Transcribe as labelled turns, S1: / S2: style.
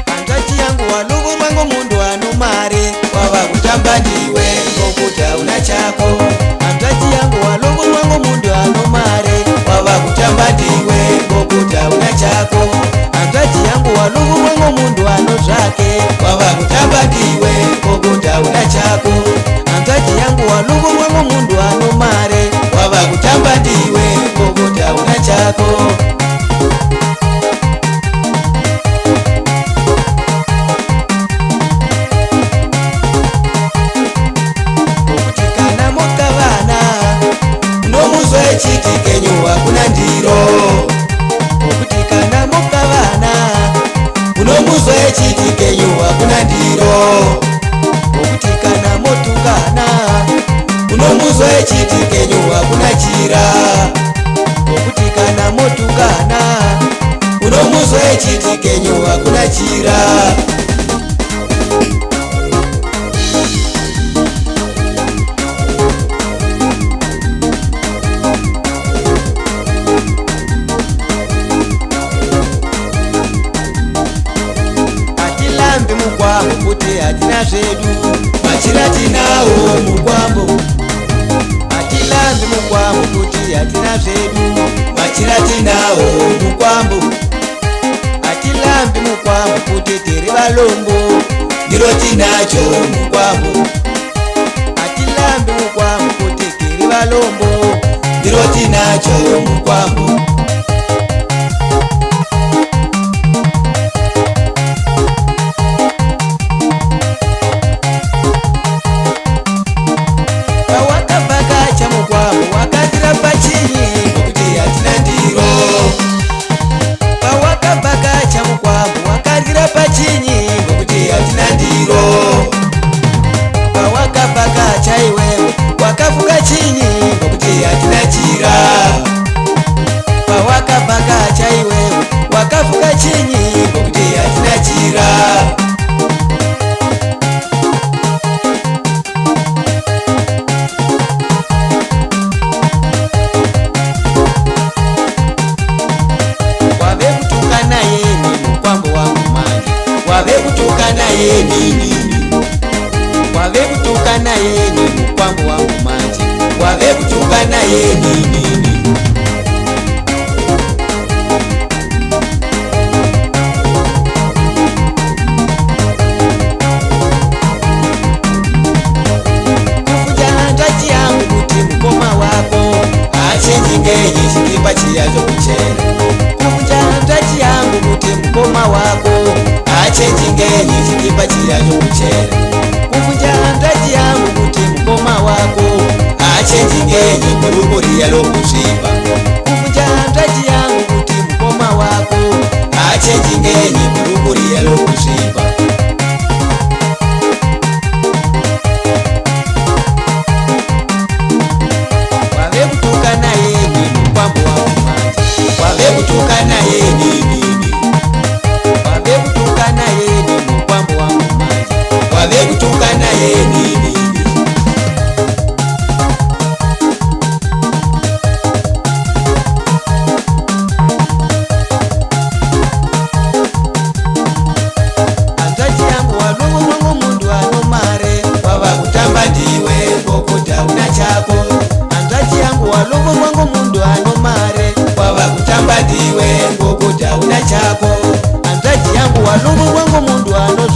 S1: Hanzvati yangu waluvu rwangu mundu ano mare wava kutamba ndiwe ngokuti hauna chako. Hanzvati yangu waluvu rwangu mundu ano mare wava kutamba ndiwe ngokuti hauna chako. Hanzvati yangu waluvu rwangu mundu ano zvake wava kutamba ndiwe ngokuti hauna chako. Hanzvati yangu waluvu rwangu mundu ano mare wava kutamba ndiwe ngokuti hauna chako. Chiti kenyu hakuna ndiro okuti kana mukavana unomuzwa chiti kenyu hakuna ndiro okuti kana motungana unomuzwa chiti kenyu hakuna chira okuti kana motungana unomuzwa chiti kenyu hakuna chira. Kuti hatina zvedu machira tinawo mukwambo. Hatilambi mukwambo kuti hatina zvedu machira tinawo mukwambo. Hatilambi mukwambo kuti tiri valombo ndiro tinacho mukwambo. Hatilambi mukwambo kuti tiri valombo ndiro tinacho mukwambo. Wakafuka chinyi ngokuti hatina chira. Pawakabhaka chaiwewe wakafuka chinyi ngokuti hatina chira. Wave kutukana yeni mukwambo wangu manje wave kutukana yeni wave kutukana yeni mukwambo wangu manje wave kutukana yeni. Kufuja hanzvati yangu kuti mukoma wako haachenji ngenyi chikipa chiya chokuchena. Kufuja hanzvati yangu kuti mukoma wako haachenji ngenyi chikipa chiya chokuchena. Kufuja hanzvati yangu kuti mukoma wako haachenji ngenyi guruku riya lokusvipa. Kufuja hanzvati yangu kuti mukoma wako haachenji ngenyi guruku riya lokusvipa. Wave kutukana yeni mukwambo wangu manje wave kutukana yeni wave kutukana yeni mukwambo wangu manje wave kutukana yeni. Hanzvati yangu waluvu rwangu mundu ano mare wava kutamba ndiwe ngokuti hauna chako. Hanzvati yangu waluvu rwangu mundu ano mare wava kutamba ndiwe ngokuti hauna chako. Hanzvati yangu waluvu rwangu mundu ano